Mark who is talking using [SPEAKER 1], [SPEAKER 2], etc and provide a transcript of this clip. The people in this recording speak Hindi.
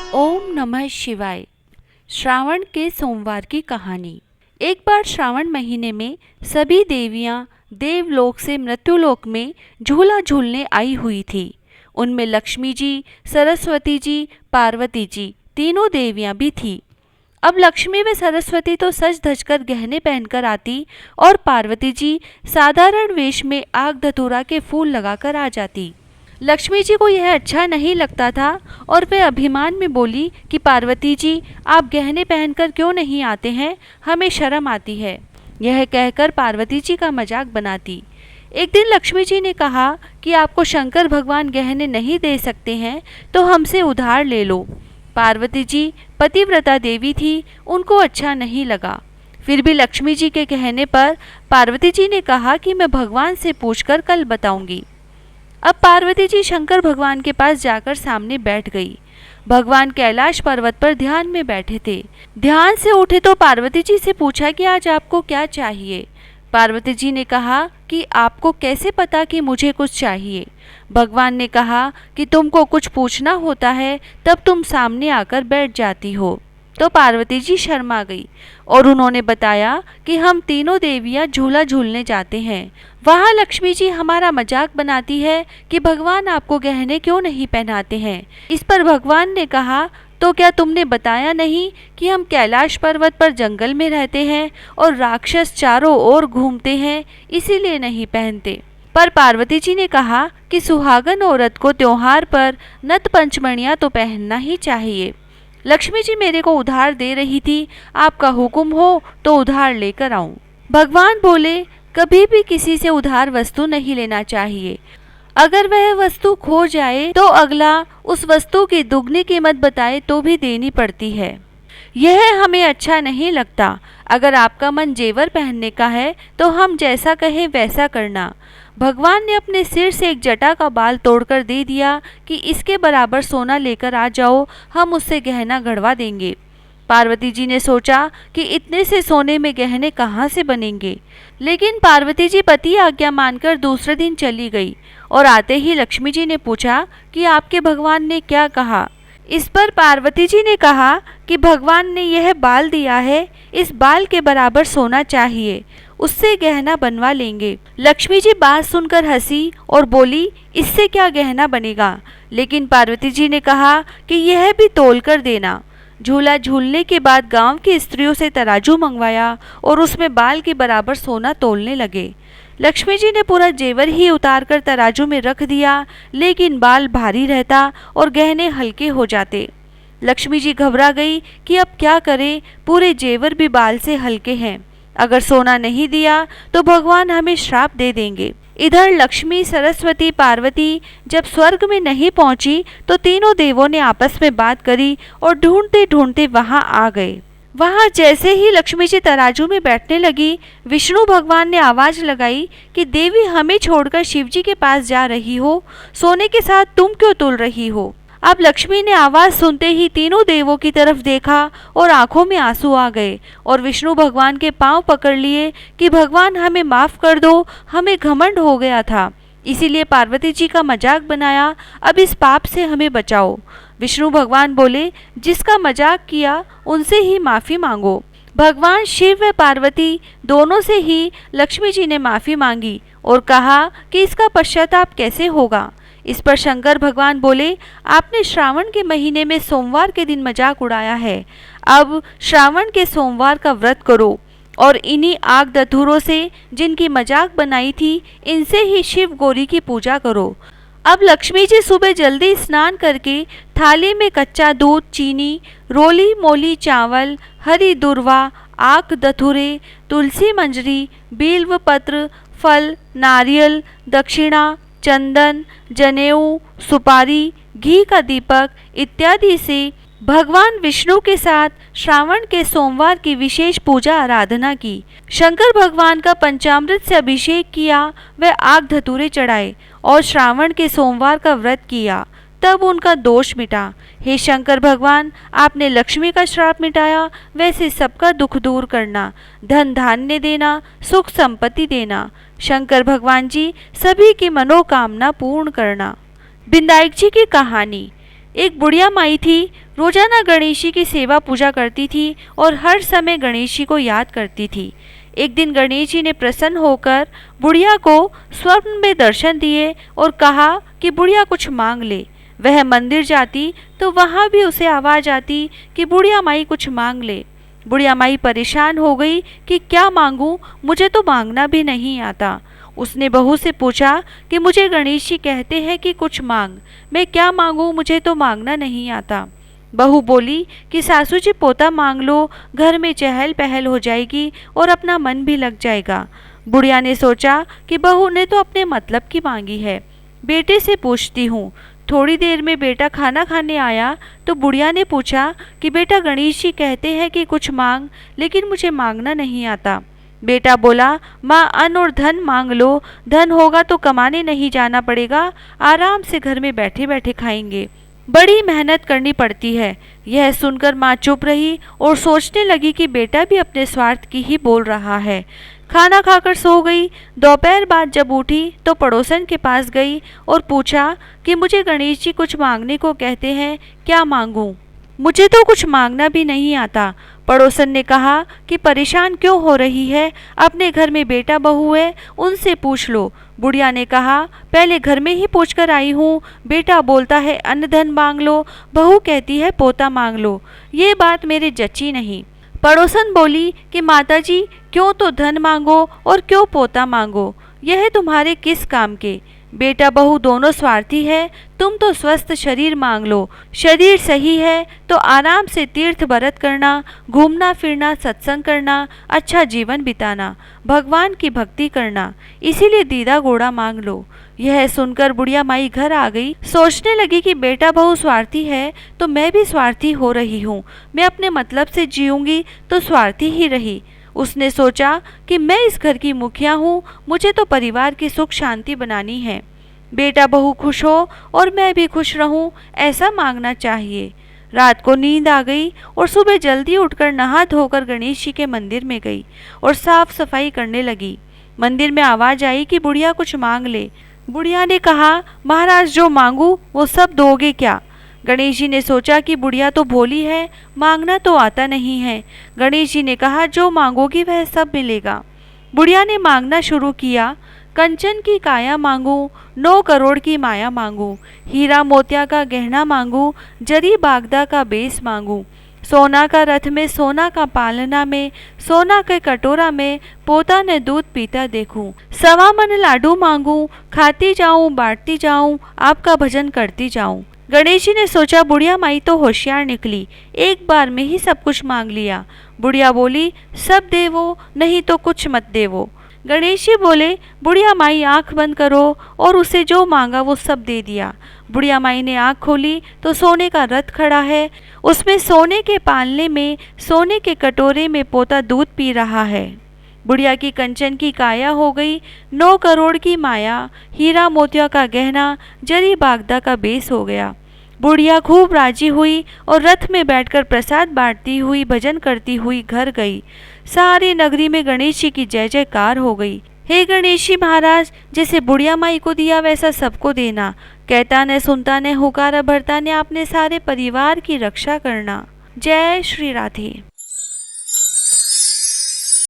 [SPEAKER 1] ओम नमः शिवाय। श्रावण के सोमवार की कहानी। एक बार श्रावण महीने में सभी देवियां देवलोक से मृत्युलोक में झूला झूलने आई हुई थी। उनमें लक्ष्मी जी, सरस्वती जी, पार्वती जी तीनों देवियां भी थी। अब लक्ष्मी व सरस्वती तो सज धज कर गहने पहनकर आती और पार्वती जी साधारण वेश में आग धतूरा के फूल लगाकर आ जाती। लक्ष्मी जी को यह अच्छा नहीं लगता था और वे अभिमान में बोली कि पार्वती जी, आप गहने पहनकर क्यों नहीं आते हैं, हमें शर्म आती है। यह कहकर पार्वती जी का मजाक बनाती। एक दिन लक्ष्मी जी ने कहा कि आपको शंकर भगवान गहने नहीं दे सकते हैं तो हमसे उधार ले लो। पार्वती जी पतिव्रता देवी थी, उनको अच्छा नहीं लगा। फिर भी लक्ष्मी जी के कहने पर पार्वती जी ने कहा कि मैं भगवान से पूछकर कल बताऊंगी। अब पार्वती जी शंकर भगवान के पास जाकर सामने बैठ गई। भगवान कैलाश पर्वत पर ध्यान में बैठे थे। ध्यान से उठे तो पार्वती जी से पूछा कि आज आपको क्या चाहिए। पार्वती जी ने कहा कि आपको कैसे पता कि मुझे कुछ चाहिए। भगवान ने कहा कि तुमको कुछ पूछना होता है तब तुम सामने आकर बैठ जाती हो। तो पार्वती जी शर्मा गई और उन्होंने बताया कि हम तीनों देवियां झूला झूलने जाते हैं। वहाँ लक्ष्मी जी हमारा मजाक बनाती है कि भगवान आपको गहने क्यों नहीं पहनाते हैं। इस पर भगवान ने कहा, तो क्या तुमने बताया नहीं कि हम कैलाश पर्वत पर जंगल में रहते हैं और राक्षस चारों ओर घूमते हैं, इसीलिए नहीं पहनते। पर पार्वती जी ने कहा कि सुहागन औरत को त्योहार पर नत पंचमणियाँ तो पहनना ही चाहिए। लक्ष्मी जी मेरे को उधार दे रही थी, आपका हुक्म हो तो उधार लेकर आऊं। भगवान बोले, कभी भी किसी से उधार वस्तु नहीं लेना चाहिए। अगर वह वस्तु खो जाए तो अगला उस वस्तु की दुगनी कीमत बताए तो भी देनी पड़ती है। यह हमें अच्छा नहीं लगता। अगर आपका मन जेवर पहनने का है तो हम जैसा कहें वैसा करना। भगवान ने अपने सिर से एक जटा का बाल तोड़कर दे दिया कि इसके बराबर सोना लेकर आ जाओ, हम उससे गहना गढ़वा देंगे। पार्वती जी ने सोचा कि इतने से सोने में गहने कहाँ से बनेंगे, लेकिन पार्वती जी पति आज्ञा मानकर दूसरे दिन चली गई और आते ही लक्ष्मी जी ने पूछा कि आपके भगवान ने क्या कहा। इस पर पार्वती जी ने कहा कि भगवान ने यह बाल दिया है, इस बाल के बराबर सोना चाहिए, उससे गहना बनवा लेंगे। लक्ष्मी जी बात सुनकर हंसी और बोली, इससे क्या गहना बनेगा। लेकिन पार्वती जी ने कहा कि यह भी तोल कर देना। झूला झूलने के बाद गांव की स्त्रियों से तराजू मंगवाया और उसमें बाल के बराबर सोना तोलने लगे। लक्ष्मी जी ने पूरा जेवर ही उतार कर तराजू में रख दिया, लेकिन बाल भारी रहता और गहने हल्के हो जाते। लक्ष्मी जी घबरा गई कि अब क्या करें, पूरे जेवर भी बाल से हल्के हैं। अगर सोना नहीं दिया तो भगवान हमें श्राप दे देंगे। इधर लक्ष्मी, सरस्वती, पार्वती जब स्वर्ग में नहीं पहुंची तो तीनों देवों ने आपस में बात करी और ढूंढते ढूंढते वहां आ गए। वहां जैसे ही लक्ष्मी जी तराजू में बैठने लगी, विष्णु भगवान ने आवाज लगाई कि देवी, हमें छोड़कर शिव जी के पास जा रही हो, सोने के साथ तुम क्यों तुल रही हो। अब लक्ष्मी ने आवाज सुनते ही तीनों देवों की तरफ देखा और आंखों में आंसू आ गए और विष्णु भगवान के पांव पकड़ लिए कि भगवान हमें माफ कर दो, हमें घमंड हो गया था, इसीलिए पार्वती जी का मजाक बनाया, अब इस पाप से हमें बचाओ। विष्णु भगवान बोले, जिसका मजाक किया उनसे ही माफी मांगो। भगवान शिव व पार्वती दोनों से ही लक्ष्मी जी ने माफी मांगी और कहा कि इसका पश्चाताप कैसे होगा। इस पर शंकर भगवान बोले, आपने श्रावण के महीने में सोमवार के दिन मजाक उड़ाया है, अब श्रावण के सोमवार का व्रत करो और इन्हीं आग धतूरों से जिनकी मजाक बनाई थी, इनसे ही शिव गौरी की पूजा करो। अब लक्ष्मी जी सुबह जल्दी स्नान करके थाली में कच्चा दूध, चीनी, रोली मोली चावल, हरी दुर्वा, आक धतूरे, तुलसी मंजरी, बिल्व पत्र, फल, नारियल, दक्षिणा, चंदन, जनेऊ, सुपारी, घी का दीपक इत्यादि से भगवान विष्णु के साथ श्रावण के सोमवार की विशेष पूजा आराधना की। शंकर भगवान का पंचामृत से अभिषेक किया, व आग धतूरे चढ़ाए और श्रावण के सोमवार का व्रत किया, तब उनका दोष मिटा। हे शंकर भगवान, आपने लक्ष्मी का श्राप मिटाया, वैसे सबका दुख दूर करना, धन धान्य देना, सुख संपत्ति देना। शंकर भगवान जी सभी की मनोकामना पूर्ण करना। बिंदायक जी की कहानी। एक बुढ़िया माई थी, रोजाना गणेश जी की सेवा पूजा करती थी और हर समय गणेश जी को याद करती थी। एक दिन गणेश जी ने प्रसन्न होकर बुढ़िया को स्वप्न में दर्शन दिए और कहा कि बुढ़िया कुछ मांग ले। वह मंदिर जाती तो वहाँ भी उसे आवाज़ आती कि बुढ़िया माई कुछ मांग ले। बुढ़िया माई परेशान हो गई कि क्या मांगूं, मुझे तो मांगना भी नहीं आता। उसने बहू से पूछा कि मुझे गणेश जी कहते हैं कि कुछ मांग, मैं क्या मांगूं, मुझे तो मांगना नहीं आता। बहू बोली कि सासू जी पोता मांग लो, घर में चहल पहल हो जाएगी और अपना मन भी लग जाएगा। बुढ़िया ने सोचा कि बहू ने तो अपने मतलब की मांगी है, बेटे से पूछती हूँ। थोड़ी देर में बेटा खाना खाने आया तो बुढ़िया ने पूछा कि बेटा गणेश जी कहते हैं कि कुछ मांग, लेकिन मुझे मांगना नहीं आता। बेटा बोला, माँ अन्न और धन मांग लो, धन होगा तो कमाने नहीं जाना पड़ेगा, आराम से घर में बैठे बैठे खाएंगे, बड़ी मेहनत करनी पड़ती है। यह सुनकर माँ चुप रही और सोचने लगी कि बेटा भी अपने स्वार्थ की ही बोल रहा है। खाना खाकर सो गई। दोपहर बाद जब उठी तो पड़ोसन के पास गई और पूछा कि मुझे गणेश जी कुछ मांगने को कहते हैं, क्या मांगूं? मुझे तो कुछ मांगना भी नहीं आता। पड़ोसन ने कहा कि परेशान क्यों हो रही है, अपने घर में बेटा बहू है, उनसे पूछ लो। बुढ़िया ने कहा, पहले घर में ही पूछ कर आई हूँ, बेटा बोलता है अन्न धन मांग लो, बहू कहती है पोता मांग लो, ये बात मेरे जची नहीं। पड़ोसन बोली कि माताजी क्यों तो धन मांगो और क्यों पोता मांगो, यह तुम्हारे किस काम के? बेटा बहू दोनों स्वार्थी है, तुम तो स्वस्थ शरीर मांग लो, शरीर सही है तो आराम से तीर्थ व्रत करना, घूमना फिरना, सत्संग करना, अच्छा जीवन बिताना, भगवान की भक्ति करना, इसीलिए दीदा घोड़ा मांग लो। यह सुनकर बुढ़िया माई घर आ गई। सोचने लगी कि बेटा बहू स्वार्थी है तो मैं भी स्वार्थी हो रही हूँ, मैं अपने मतलब से जीऊंगी तो स्वार्थी ही रही। उसने सोचा कि मैं इस घर की मुखिया हूँ, मुझे तो परिवार की सुख शांति बनानी है, बेटा बहू खुश हो और मैं भी खुश रहूं, ऐसा मांगना चाहिए। रात को नींद आ गई और सुबह जल्दी उठकर नहा धोकर गणेश जी के मंदिर में गई और साफ सफाई करने लगी। मंदिर में आवाज आई कि बुढ़िया कुछ मांग ले। बुढ़िया ने कहा, महाराज जो मांगू वो सब दोगे क्या? गणेश जी ने सोचा कि बुढ़िया तो भोली है, मांगना तो आता नहीं है। गणेश जी ने कहा, जो मांगोगी वह सब मिलेगा। बुढ़िया ने मांगना शुरू किया, कंचन की काया मांगू, 9 करोड़ की माया मांगू, हीरा मोतिया का गहना मांगू, जरी बागदा का बेस मांगू, सोना का रथ में, सोना का पालना में, सोना के कटोरा में पोता ने दूध पीता देखूं, 1.25 मन लाडू मांगू, खाती जाऊं बांटती जाऊं, आपका भजन करती जाऊं। गणेश जी ने सोचा बुढ़िया माई तो होशियार निकली, एक बार में ही सब कुछ मांग लिया। बुढ़िया बोली, सब देवो नहीं तो कुछ मत देवो। गणेश जी बोले, बुढ़िया माई आंख बंद करो, और उसे जो मांगा वो सब दे दिया। बुढ़िया माई ने आंख खोली तो सोने का रथ खड़ा है, उसमें सोने के पालने में, सोने के कटोरे में पोता दूध पी रहा है। बुढ़िया की कंचन की काया हो गई, 9 करोड़ की माया, हीरा मोतिया का गहना, जरी बागदा का बेस हो गया। बुढ़िया खूब राजी हुई और रथ में बैठकर प्रसाद बांटती हुई, भजन करती हुई घर गई। सारी नगरी में गणेश जी की जय जयकार हो गई। हे गणेश जी महाराज, जैसे बुढ़िया माई को दिया वैसा सबको देना, कहता ने सुनता ने हुकारा भरता ने, आपने सारे परिवार की रक्षा करना। जय श्री राधे।